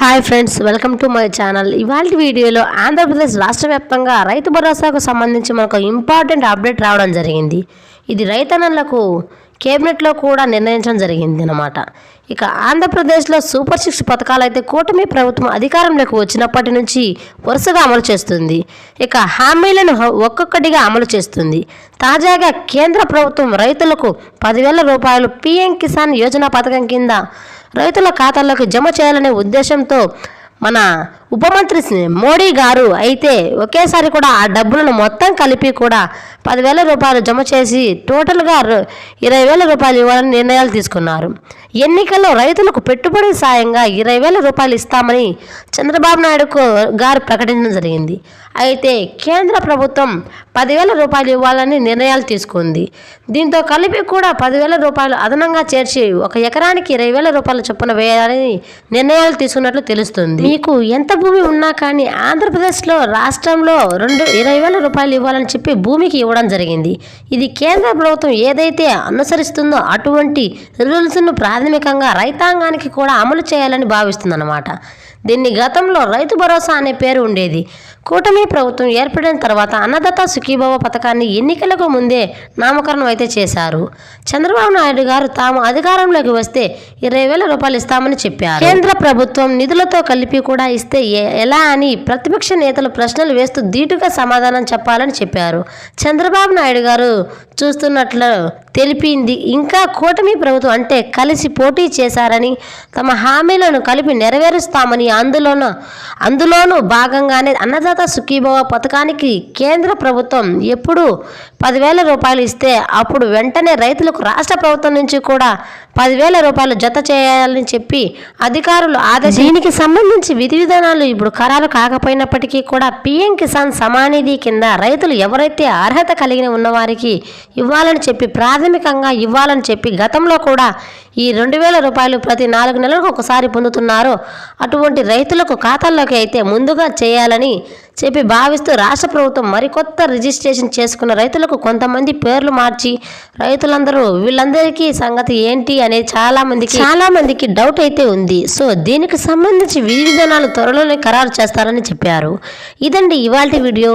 Hi friends, welcome to my channel. ఇవాళ వీడియోలో ఆంధ్రప్రదేశ్ రాష్ట్ర వ్యాప్తంగా రైతు భరోసాకు సంబంధించి మనకు ఇంపార్టెంట్ అప్డేట్ రావడం జరిగింది. ఇది రైతన్నలకు కేబినెట్లో కూడా నిర్ణయించడం జరిగింది అన్నమాట. ఇక ఆంధ్రప్రదేశ్లో సూపర్ 6 పథకాలు అయితే కూటమి ప్రభుత్వం అధికారంలోకి వచ్చినప్పటి నుంచి వరుసగా అమలు చేస్తుంది. ఇక హామీలను ఒక్కొక్కటిగా అమలు చేస్తుంది. తాజాగా కేంద్ర ప్రభుత్వం రైతులకు 10,000 రూపాయలు పీఎం కిసాన్ యోజన పథకం కింద రైతుల ఖాతాల్లోకి జమ చేయాలనే ఉద్దేశంతో మన ఉప మంత్రి మోడీ గారు అయితే ఒకేసారి కూడా ఆ డబ్బులను మొత్తం కలిపి కూడా 10,000 రూపాయలు జమ చేసి టోటల్గా 20,000 రూపాయలు ఇవ్వాలని నిర్ణయాలు తీసుకున్నారు. ఎన్నికల్లో రైతులకు పెట్టుబడి సాయంగా 20,000 రూపాయలు ఇస్తామని చంద్రబాబు నాయుడు గారు ప్రకటించడం జరిగింది. అయితే కేంద్ర ప్రభుత్వం 10,000 రూపాయలు ఇవ్వాలని నిర్ణయాలు తీసుకుంది. దీంతో కలిపి కూడా 10,000 రూపాయలు అదనంగా చేర్చి ఒక ఎకరానికి 20,000 రూపాయల చొప్పున వేయాలని నిర్ణయాలు తీసుకున్నట్లు తెలుస్తుంది. మీకు ఎంత భూమి ఉన్నా కానీ ఆంధ్రప్రదేశ్లో రాష్ట్రంలో 20,000 రూపాయలు ఇవ్వాలని చెప్పి భూమికి ఇవ్వడం జరిగింది. ఇది కేంద్ర ప్రభుత్వం ఏదైతే అనుసరిస్తుందో అటువంటి రూల్స్ను ప్రాథమికంగా రైతాంగానికి కూడా అమలు చేయాలని భావిస్తుందన్నమాట. దీన్ని గతంలో రైతు భరోసా అనే పేరు ఉండేది. కూటమి ప్రభుత్వం ఏర్పడిన తర్వాత అన్నదాత సుఖీభవ పథకాన్ని ఎన్నికలకు ముందే నామకరణం అయితే చేశారు. చంద్రబాబు నాయుడు గారు తాము అధికారంలోకి వస్తే 20,000 రూపాయలు ఇస్తామని చెప్పారు. కేంద్ర ప్రభుత్వం నిధులతో కలిపి కూడా ఇస్తే ఎలా అని ప్రతిపక్ష నేతలు ప్రశ్నలు వేస్తూ ధీటుగా సమాధానం చెప్పాలని చెప్పారు. చంద్రబాబు నాయుడు గారు చూస్తున్నట్లు తెలిపింది. ఇంకా కూటమి ప్రభుత్వం అంటే కలిసి పోటీ చేశారని, తమ హామీలను కలిపి నెరవేరుస్తామని, అందులోనూ భాగంగానే అన్నదాత సుఖీభవ పథకానికి కేంద్ర ప్రభుత్వం ఎప్పుడు 10,000 రూపాయలు ఇస్తే అప్పుడు వెంటనే రైతులకు రాష్ట్ర ప్రభుత్వం నుంచి కూడా 10,000 రూపాయలు జత చేయాలని చెప్పి అధికారులు ఆదేశించారు. దీనికి సంబంధించి విధి విధానాలు ఇప్పుడు ఖరారు కాకపోయినప్పటికీ కూడా పీఎం కిసాన్ సమానిధి కింద రైతులు ఎవరైతే అర్హత కలిగిన ఉన్నవారికి ఇవ్వాలని చెప్పి ప్రాథమికంగా ఇవ్వాలని చెప్పి గతంలో కూడా ఈ 2,000 రూపాయలు ప్రతి 4 నెలలకు ఒకసారి పొందుతున్నారో అటువంటి రైతులకు ఖాతాల్లోకి అయితే ముందుగా చేయాలని చెప్పి భావిస్తూ రాష్ట్ర ప్రభుత్వం మరికొత్త రిజిస్ట్రేషన్ చేసుకున్న రైతులకు కొంతమంది పేర్లు మార్చి వీళ్ళందరికీ సంగతి ఏంటి అనేది చాలా మందికి డౌట్ అయితే ఉంది. సో దీనికి సంబంధించి విధి విధానాలు త్వరలోనే ఖరారు చేస్తారని చెప్పారు. ఇదండి ఇవాల్టి వీడియో.